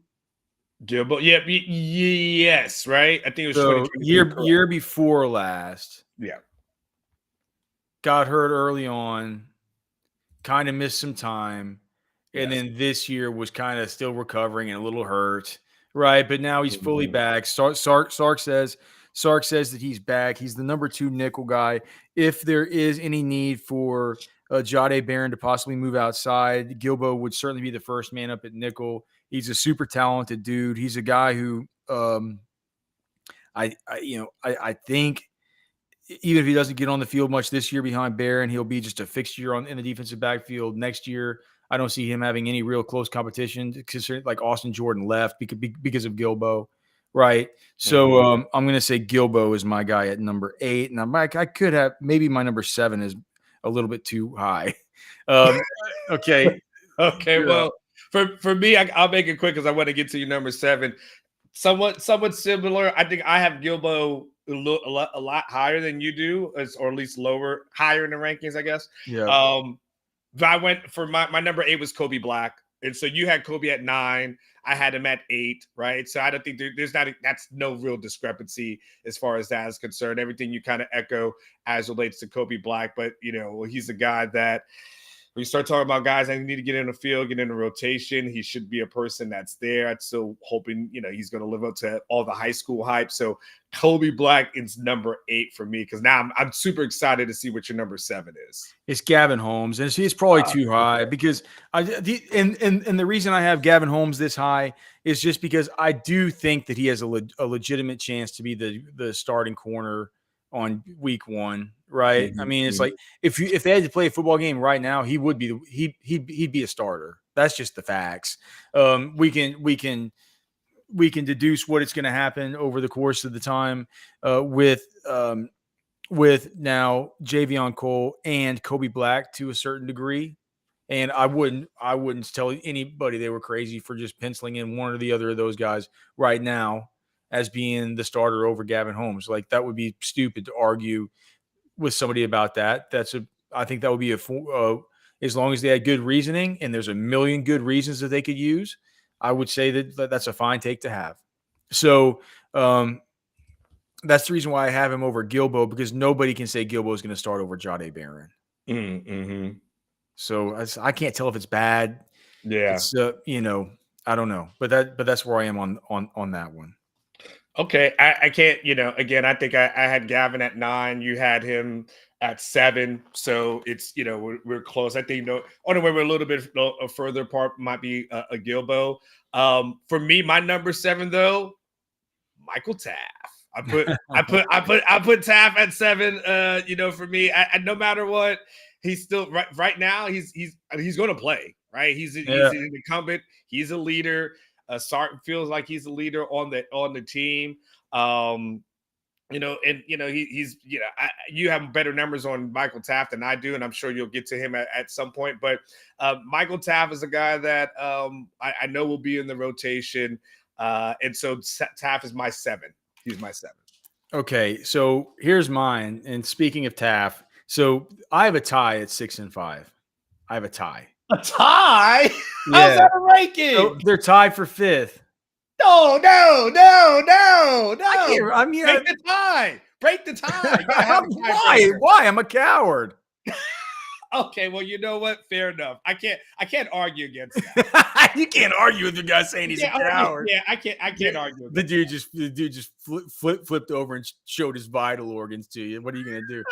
Gilbo, yes, right. I think it was so year before last. Yeah, got hurt early on, kind of missed some time, and then this year was kind of still recovering and a little hurt, right? But now he's fully back. Sark says that he's back. He's the number 2 nickel guy. If there is any need for Jahdae Barron to possibly move outside, Gilbo would certainly be the first man up at nickel. He's a super talented dude. He's a guy who I think even if he doesn't get on the field much this year behind Barron, he'll be just a fixture in the defensive backfield next year. I don't see him having any real close competition, considering like Austin Jordan left because of Gilbo, right? So I'm going to say Gilbo is my guy at number 8, and I could have maybe my number 7 is a little bit too high. Okay. Well, for me, I'll make it quick because I want to get to your number 7. Somewhat similar. I think I have Gilbo a lot higher than you do, or at least higher in the rankings, I guess. Yeah. But I went for my number 8 was Kobe Black, and so you had Kobe at 9. I had him at 8, right? So I don't think that's no real discrepancy as far as that is concerned. Everything you kind of echo as relates to Kobe Black, but he's a guy that when you start talking about guys that need to get in the field, get in the rotation, he should be a person that's there. I'm still hoping, he's going to live up to all the high school hype. So Kobe Black is number 8 for me because now I'm super excited to see what your number 7 is. It's Gavin Holmes, and it's probably too high because the reason I have Gavin Holmes this high is just because I do think that he has a legitimate chance to be the starting corner on week 1, right? I mean, it's like if they had to play a football game right now, he would be he'd be a starter. That's just the facts. We can deduce what it's going to happen over the course of the time with now Javion Cole and Kobe Black to a certain degree. And I wouldn't tell anybody they were crazy for just penciling in one or the other of those guys right now as being the starter over Gavin Holmes. Like, that would be stupid to argue with somebody about that. I think that would be as long as they had good reasoning, and there's a million good reasons that they could use, I would say that's a fine take to have. So that's the reason why I have him over Gilbo, because nobody can say Gilbo is going to start over Jahdae Barron. Mm-hmm. So I can't tell if it's bad. Yeah. It's, I don't know, but that's where I am on that one. Okay. I can't, again, I think I had Gavin at 9. You had him at 7. So it's, we're close. I think only way we're a little bit further apart might be a Gilbo. For me, my number 7 though, Michael Taft. I put Taft at 7. For me, I no matter what, he's still right now. He's going to play, right? He's an incumbent. He's a leader. Sarton feels like he's a leader on the team. He's you have better numbers on Michael Taft than I do, and I'm sure you'll get to him at some point. But Michael Taft is a guy that I know will be in the rotation, and so Taft is my 7. He's my 7. Okay, so here's mine. And speaking of Taft, so I have a tie at 6 and 5. I have a tie. A tie? Yeah. How's that a ranking? So they're tied for 5th. No. Break the tie. Break the tie. Why? I'm a coward. Okay, well, you know what? Fair enough. I can't argue against that. You can't argue with the guy saying he's a coward. Yeah, I can't argue. The dude just flipped over and showed his vital organs to you. What are you gonna do?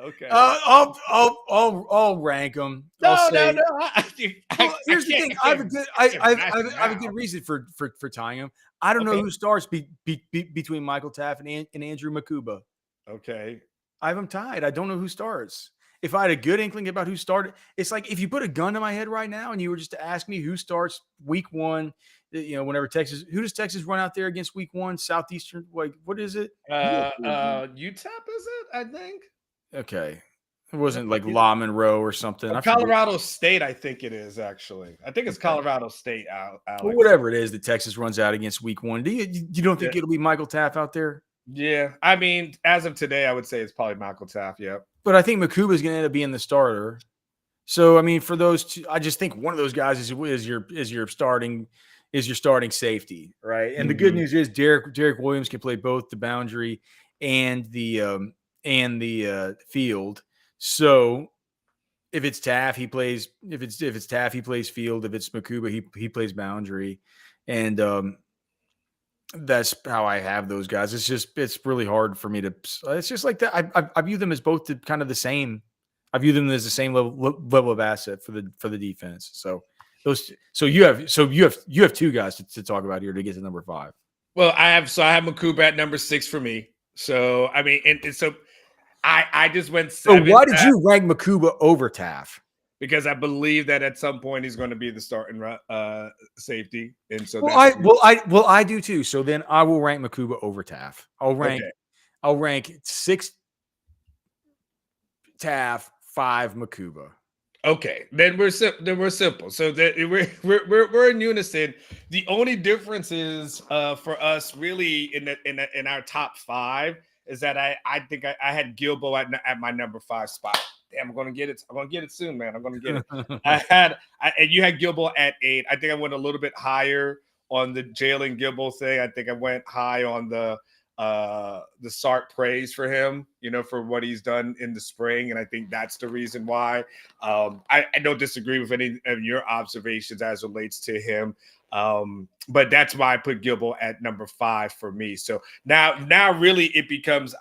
Okay. I'll rank them. No. Here's the thing. I have a good reason for tying them. I don't know who starts between Michael Taft and Andrew Makuba. Okay. I have them tied. I don't know who starts. If I had a good inkling about who started, it's like if you put a gun to my head right now and you were just to ask me who starts week 1, whenever who does Texas run out there against week 1? Southeastern, what is it? UTEP, is it? I think. Okay. It wasn't like La Monroe or something. Colorado State, I think it is, actually. I think it's Colorado State, Alex. Well, whatever it is that Texas runs out against week 1. You don't think it'll be Michael Taft out there? Yeah. I mean, as of today, I would say it's probably Michael Taft, yeah. But I think Makuba is going to end up being the starter. So, I mean, for those two, I just think one of those guys is your starting safety, right? And the good news is Derek Williams can play both the boundary and the field. So if it's Taft, he plays. If it's Taft, he plays field. If it's Makuba, he plays boundary, and that's how I have those guys. It's really hard for me to. It's just like that. I view them as both kind of the same. I view them as the same level of asset for the defense. So you have 2 guys to talk about here to get to number 5. Well, I have Makuba at number 6 for me. So I mean, and so I just went 7. So why did you rank Makuba over Taft? Because I believe that at some point he's going to be the starting safety, and so I do too. So then I will rank Makuba over Taft. I'll rank 6 Taft, 5 Makuba. Okay, then we're simple. So that we're in unison. The only difference is for us really in our top 5 is that I think I had Gilbo at my number 5 spot. Damn, I'm gonna get it. I'm gonna get it soon, man. I'm gonna get it. And you had Gilbo at 8. I think I went a little bit higher on the Jalen Gilbo thing. I think I went high on the Sark praise for him, for what he's done in the spring. And I think that's the reason why. I don't disagree with any of your observations as relates to him. But that's why I put Gilbo at number 5 for me. So now really it becomes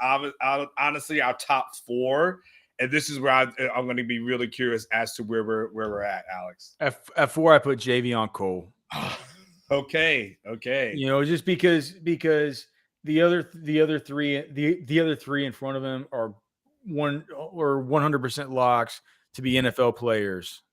honestly our top 4. And this is where I'm going to be really curious as to where we're at, Alex. At 4, I put Javion Cole. Okay. Just because the other three in front of him are 100% locks to be NFL players.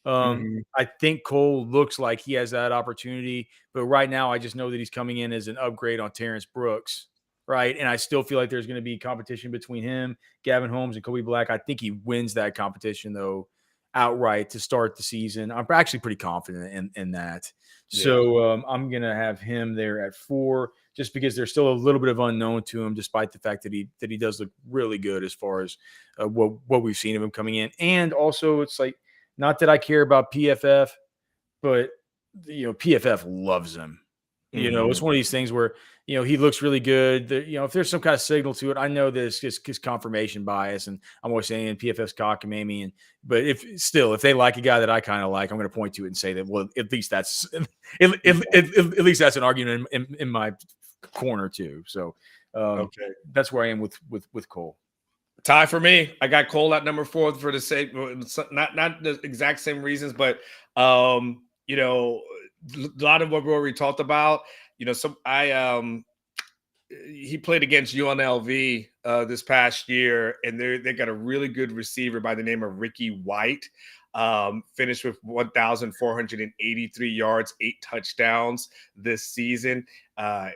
I think Cole looks like he has that opportunity, but right now I just know that he's coming in as an upgrade on Terrence Brooks, right? And I still feel like there's going to be competition between him, Gavin Holmes, and Kobe Black. I think he wins that competition though outright to start the season. I'm actually pretty confident in that. Yeah. So I'm going to have him there at 4 just because there's still a little bit of unknown to him, despite the fact that he does look really good as far as what we've seen of him coming in. And also it's like, not that I care about PFF, but PFF loves him. It's one of these things where, he looks really good. If there's some kind of signal to it, I know this is confirmation bias, and I'm always saying PFF's cockamamie. But if they like a guy that I kind of like, I'm going to point to it and say that, well, at least that's an argument in my corner too. So Okay. That's where I am with Cole. Tie for me. I got Cole at number 4 for the same, not the exact same reasons, but you know, a lot of what we already talked about. You know, he played against UNLV this past year, and they got a really good receiver by the name of Ricky White. Finished with 1,483 yards, 8 touchdowns this season.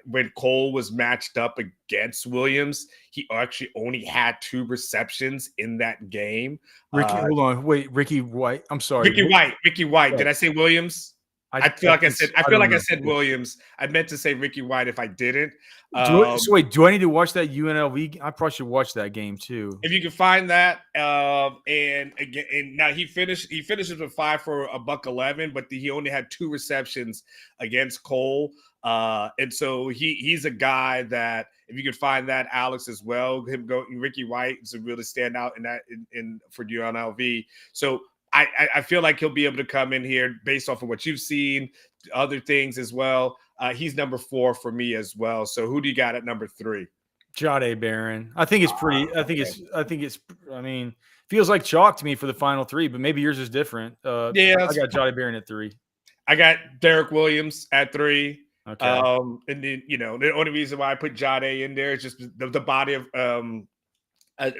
When Cole was matched up against Williams, he actually only had 2 receptions in that game. Hold on, wait, Ricky White. I'm sorry, Ricky White. Did I say Williams? I feel like I said Williams. I meant to say Ricky White if I didn't. Do I need to watch that UNLV? I probably should watch that game too. If you can find that, and now he finishes with 5 for $111, but he only had 2 receptions against Cole, and so he's a guy that if you could find that, Alex, as well, Ricky White is a really stand out for UNLV. So I feel like he'll be able to come in here based off of what you've seen, other things as well. He's number 4 for me as well. So who do you got at number 3? Jahdae Barron. I think it's pretty. I mean, feels like chalk to me for the final 3, but maybe yours is different. I got Jahdae Barron at 3. I got Derek Williams at 3. Okay. And then the only reason why I put Jahdae in there is just the body of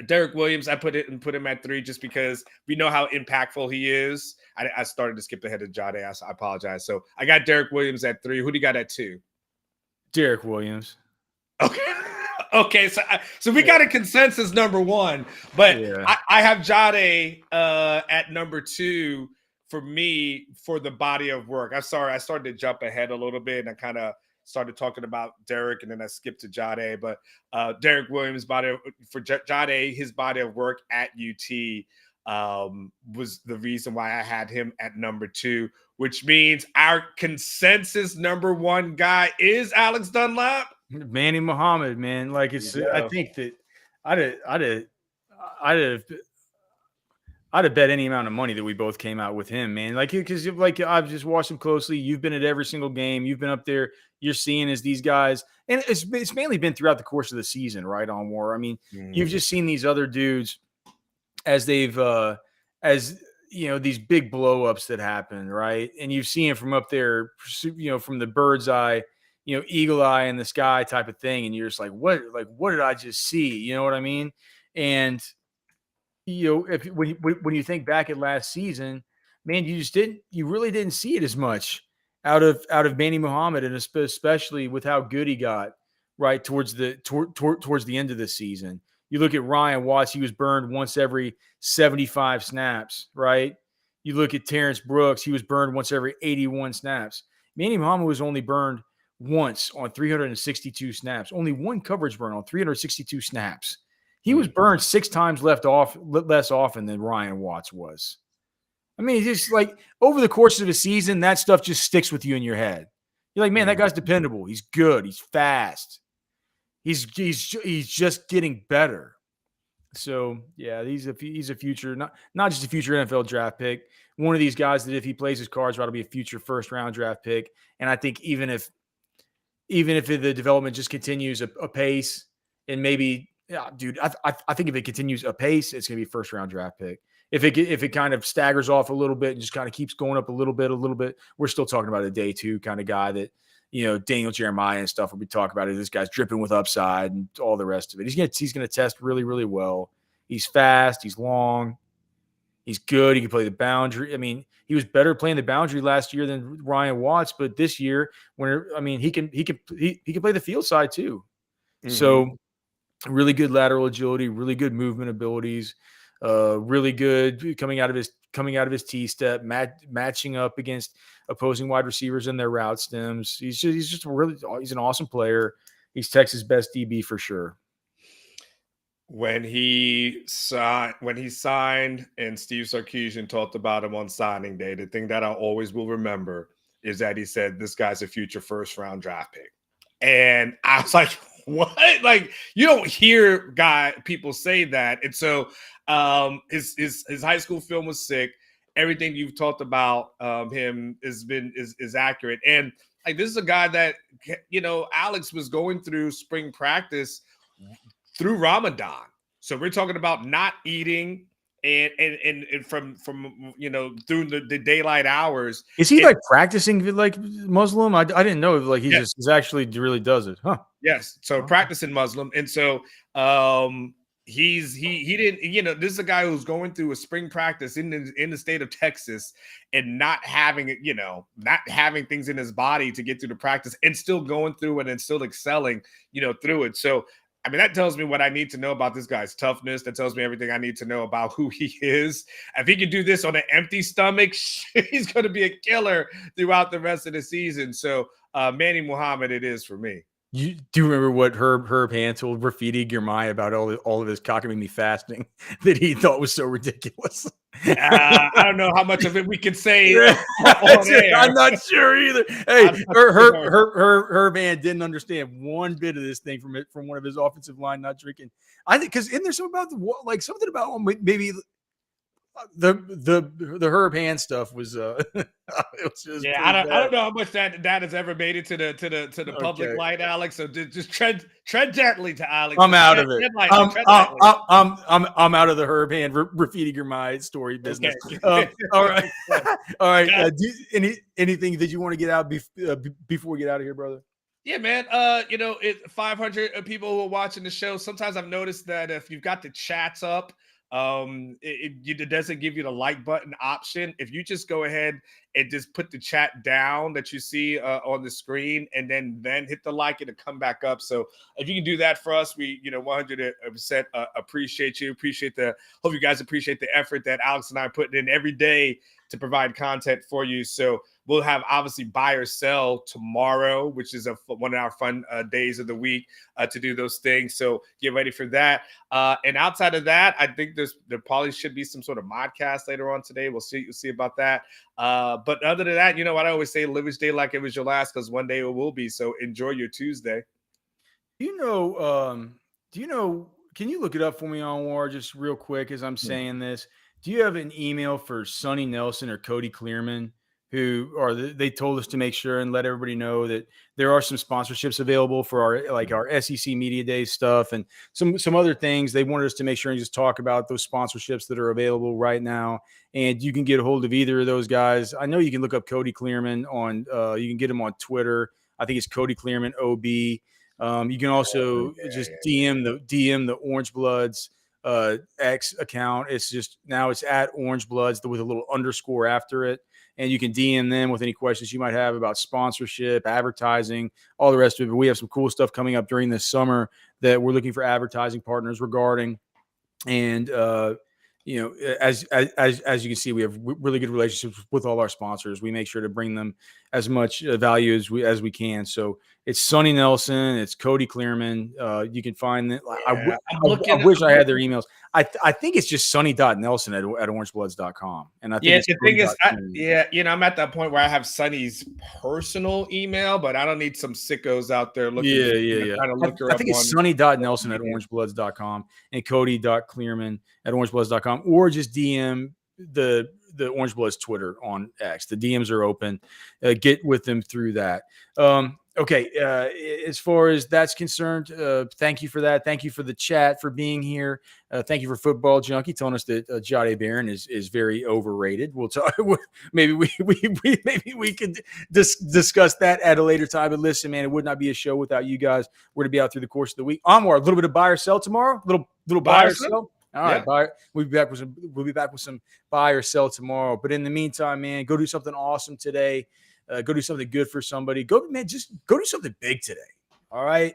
Derek Williams. I put him at 3 just because we know how impactful he is. I started to skip ahead of Jahdae. I apologize. So I got Derek Williams at 3. Who do you got at 2? Derek Williams. Okay. Okay, so we got a consensus number 1, but yeah. I have Jahdae at number 2 for me for the body of work. I'm sorry, I started to jump ahead a little bit and I kind of started talking about Derek and then I skipped to Jahdae, but Derek Williams' Jahdae, his body of work at UT was the reason why I had him at number 2, which means our consensus number 1 guy is Alex Dunlap. Manny Muhammad, man. Like I think that I'd have bet any amount of money that we both came out with him, man. Like, because I've just watched him closely. You've been at every single game. You've been up there. You're seeing as these guys, and it's mainly been throughout the course of the season, right? On War. I mean, you've just seen these other dudes as they've these big blow ups that happen, right? And you've seen it from up there, from the bird's eye. Eagle eye in the sky type of thing. And you're just like, what did I just see? You know what I mean? And, when you think back at last season, man, you really didn't see it as much out of Manny Muhammad, and especially with how good he got right towards the end of the season. You look at Ryan Watts, he was burned once every 75 snaps, right? You look at Terrence Brooks, he was burned once every 81 snaps. Manny Muhammad was only burned once on 362 snaps, only 1 coverage burn on 362 snaps. He was burned 6 times less often than Ryan Watts was. I mean, it's just like over the course of a season, that stuff just sticks with you in your head. You're like, man, that guy's dependable. He's good. He's fast. He's just getting better. So yeah, he's a future, not just a future NFL draft pick. One of these guys that if he plays his cards right, will be a future first round draft pick. And I think even if the development just continues apace, and maybe, dude, I think if it continues apace, it's going to be a first round draft pick. If it kind of staggers off a little bit and just kind of keeps going up a little bit, we're still talking about a day 2 kind of guy that, Daniel Jeremiah and stuff will be talking about it. This guy's dripping with upside and all the rest of it. He's going to test really, really well. He's fast. He's long. He's good. He can play the boundary. I mean, he was better playing the boundary last year than Ryan Watts, but this year, he can play the field side too. Mm-hmm. So, really good lateral agility, really good movement abilities, really good coming out of his T step, matching up against opposing wide receivers in their route stems. He's an awesome player. He's Texas' best DB for sure. When he signed, and Steve Sarkisian talked about him on signing day, the thing that I always will remember is that he said, this guy's a future first round draft pick. And I was like, what? Like, you don't hear people say that. And so his high school film was sick. Everything you've talked about him is accurate. And Like, this is a guy that, Alex was going through spring practice through Ramadan. So we're talking about not eating and from through the daylight hours. Is he like practicing like Muslim? I didn't know like he Yes. just actually really does it, huh? Yes. So practicing Muslim. And so he didn't, this is a guy who's going through a spring practice in the state of Texas and not having things in his body to get through the practice and still going through it and still excelling, through it. So I mean, that tells me what I need to know about this guy's toughness. That tells me everything I need to know about who he is. If he can do this on an empty stomach, he's going to be a killer throughout the rest of the season. So Manny Muhammad, it is for me. You do remember what Herb Hand told Rafidi Girmay about all of his cockamamie fasting that he thought was so ridiculous? I don't know how much of it we can say. I'm not sure either. Hey, Herb Hand didn't understand one bit of this thing from one of his offensive line not drinking. I think because isn't there something about something about maybe the Herb Hand stuff was it was just I don't know how much that has ever made it to the public light, Alex. So just tread gently to Alex. I'm out of it. I'm out of the Herb Hand Rafidi Girmay story business. Okay. All right. All right. Anything that you want to get out before we get out of here, brother? Yeah, man. 500 people who are watching the show. Sometimes I've noticed that if you've got the chats up, it doesn't give you the like button option. If you just go ahead and just put the chat down that you see on the screen and then hit the like, it'll come back up. So if you can do that for us, we 100% appreciate you. Hope you guys appreciate the effort that Alex and I are putting in every day to provide content for you. So we'll have obviously buy or sell tomorrow, which is one of our fun days of the week to do those things. So get ready for that. And outside of that, I think there probably should be some sort of modcast later on today. We'll see about that. But other than that, what I always say, live each day like it was your last, because one day it will be. So enjoy your Tuesday. Can you look it up for me, Anwar, just real quick as I'm saying this? Do you have an email for Sonny Nelson or Cody Clearman, they told us to make sure and let everybody know that there are some sponsorships available for our SEC Media Day stuff and some other things. They wanted us to make sure and just talk about those sponsorships that are available right now. And you can get a hold of either of those guys. I know you can look up Cody Clearman you can get him on Twitter. I think it's Cody Clearman OB. You can also DM the Orange Bloods X account. It's at Orange Bloods with a little underscore after it. And you can DM them with any questions you might have about sponsorship, advertising, all the rest of it. We have some cool stuff coming up during this summer that we're looking for advertising partners regarding. And, as you can see, we have really good relationships with all our sponsors. We make sure to bring them as much value as we can. So it's Sonny Nelson, it's Cody Clearman. You can find that. I wish I had their emails. I think it's just sonny.nelson at orangebloods.com. And I think the thing is, I'm at that point where I have Sonny's personal email, but I don't need some sickos out there looking. I think it's sonny.nelson at orangebloods.com and cody.clearman at orangebloods.com, or just DM the Orange Bloods Twitter on X. The DMs are open. Get with them through that. Okay. As far as that's concerned, thank you for that. Thank you for the chat, for being here. Thank you for Football Junkie telling us that Jade Barron is very overrated. We'll talk. Maybe we could discuss that at a later time. But listen, man, it would not be a show without you guys. We're going to be out through the course of the week. Onward, a little bit of buy or sell tomorrow. Little buy or sell. All right, we'll be back with some buy or sell tomorrow. But in the meantime, man, go do something awesome today. Go do something good for somebody. Just go do something big today. All right.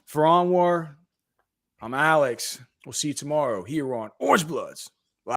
For Anwar, I'm Alex. We'll see you tomorrow here on Orange Bloods.